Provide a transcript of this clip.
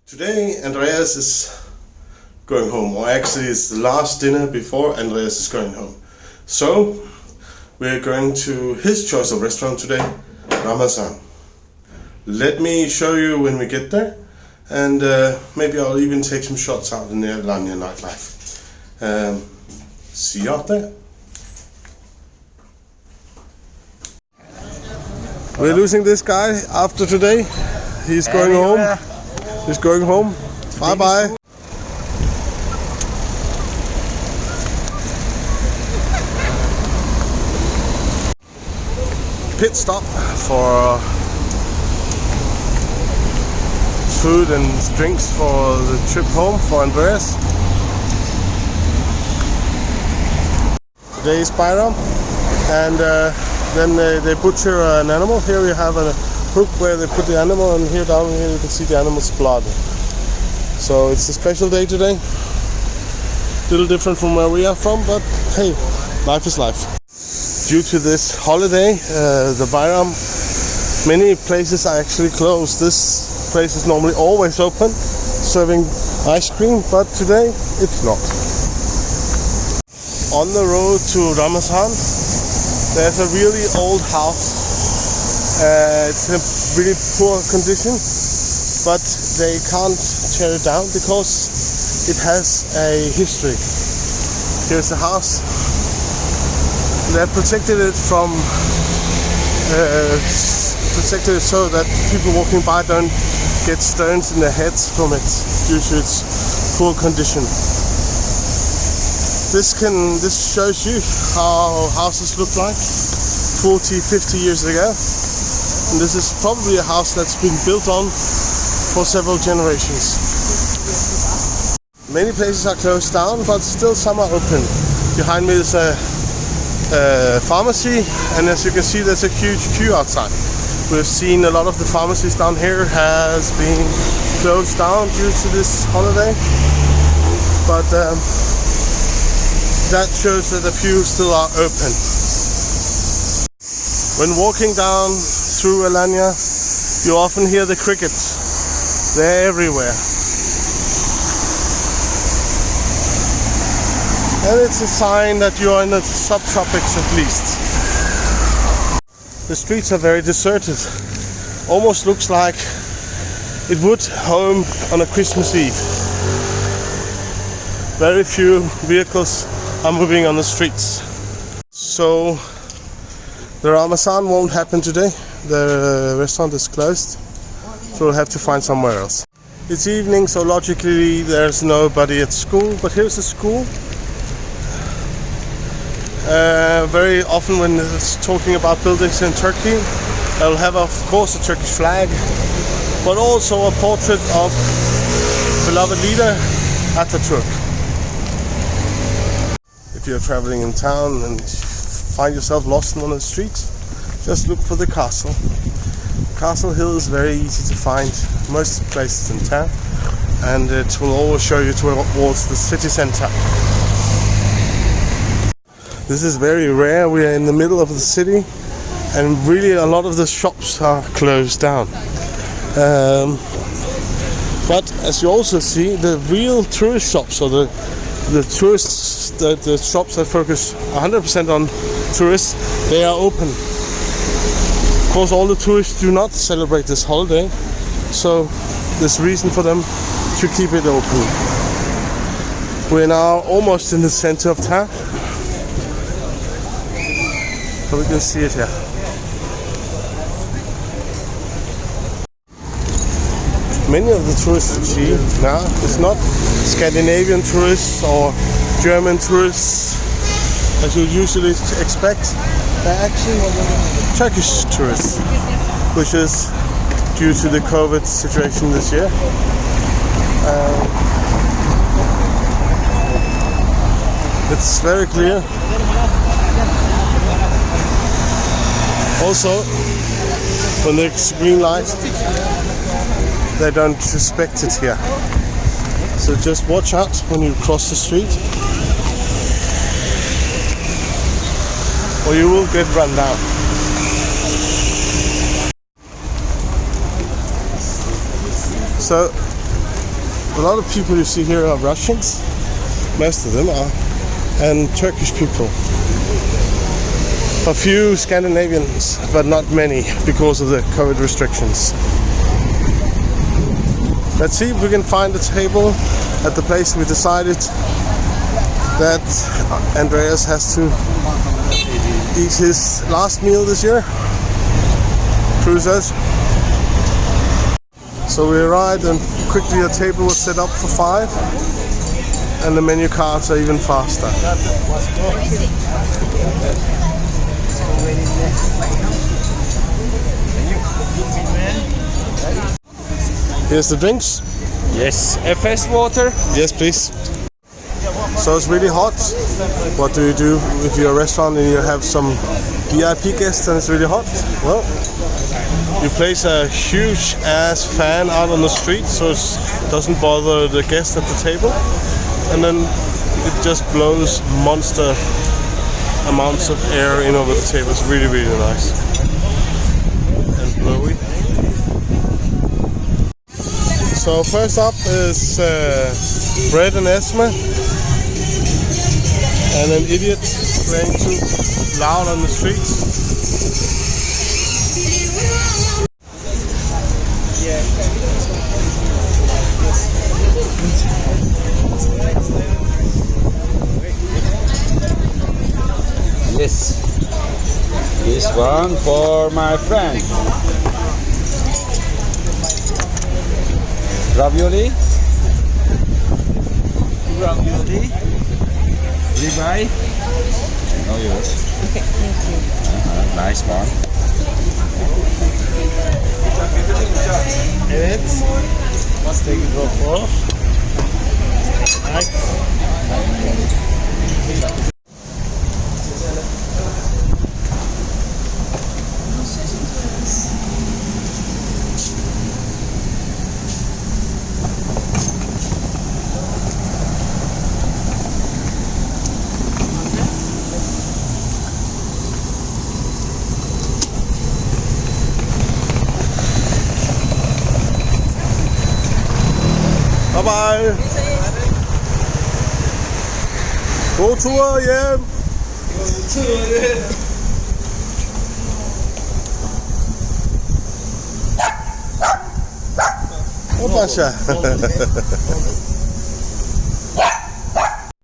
Today Andreas is going home, or actually it's the last dinner before Andreas is going home. So we're going to his choice of restaurant today, Ramazan. Let me show you when we get there, and maybe I'll even take some shots out in the Alanya nightlife. See you out there. We're losing this guy after today. He's going home. He's going home. Bye bye. Pit stop for food and drinks for the trip home for Andreas. Today is Bayram, and then they butcher an animal. Here we have a hook where they put the animal, and here down here you can see the animal's blood. So it's a special day today. A little different from where we are from, but hey, life is life. Due to this holiday, the Bayram, many places are actually closed. This place is normally always open, serving ice cream, but today it's not. On the road to Ramazan, there's a really old house. It's in a really poor condition, but they can't tear it down because it has a history. Here's the house. They protected it from protected it so that people walking by don't get stones in their heads from it due to its poor condition. This shows you how houses look like 40, 50 years ago. And this is probably a house that's been built on for several generations. Many places are closed down, but still some are open. Behind me is a pharmacy, and as you can see there's a huge queue outside. We've seen a lot of the pharmacies down here has been closed down due to this holiday, but that shows that a few still are open. When walking down through Alanya, you often hear the crickets. They're everywhere. And it's a sign that you are in the subtropics at least. The streets are very deserted. Almost looks like it would home on a Christmas Eve. Very few vehicles are moving on the streets. So the Ramazan won't happen today. The restaurant is closed, so we'll have to find somewhere else. It's evening, so logically there's nobody at school, but here's a school. Very often when it's talking about buildings in Turkey, they'll have of course a Turkish flag, but also a portrait of beloved leader Atatürk. If you're traveling in town and find yourself lost in one of the streets, just look for the castle. Castle Hill is very easy to find most places in town, and it will always show you towards the city center. This is very rare. We are in the middle of the city, and really a lot of the shops are closed down. But as you also see, the real tourist shops, or the tourists, the shops that focus 100% on tourists, they are open. Of course, all the tourists do not celebrate this holiday, so there's reason for them to keep it open. We're now almost in the center of town, so we can see it here. Many of the tourists you see now is not Scandinavian tourists or German tourists as you usually expect. They're actually Turkish tourists, which is due to the COVID situation this year. It's very clear. Also, when there's green light, they don't respect it here. So just watch out when you cross the street, or you will get run down. So A lot of people you see here are Russians. Most of them are. And Turkish people. A few Scandinavians, but not many because of the COVID restrictions. Let's see if we can find a table at the place we decided that Andreas has to eat his last meal this year. Cruises. So we arrived and quickly a table was set up for 5 and the menu cards are even faster. Here's the drinks. Yes, FS water. Yes, please. So it's really hot. What do you do if you're a restaurant and you have some VIP guests and it's really hot? Well, you place a huge ass fan out on the street so it doesn't bother the guests at the table, and then it just blows monster amounts of air in over the table. It's really, really nice and blowy. So first up is Bread and Esma, and an idiot playing too loud on the streets. Yes, this one for my friend. Ravioli. Ravioli. Ribeye. No, yours. Okay, thank you. Nice one. Evet. Steak drop off. Bye bye. God tur hjem. Hoppa,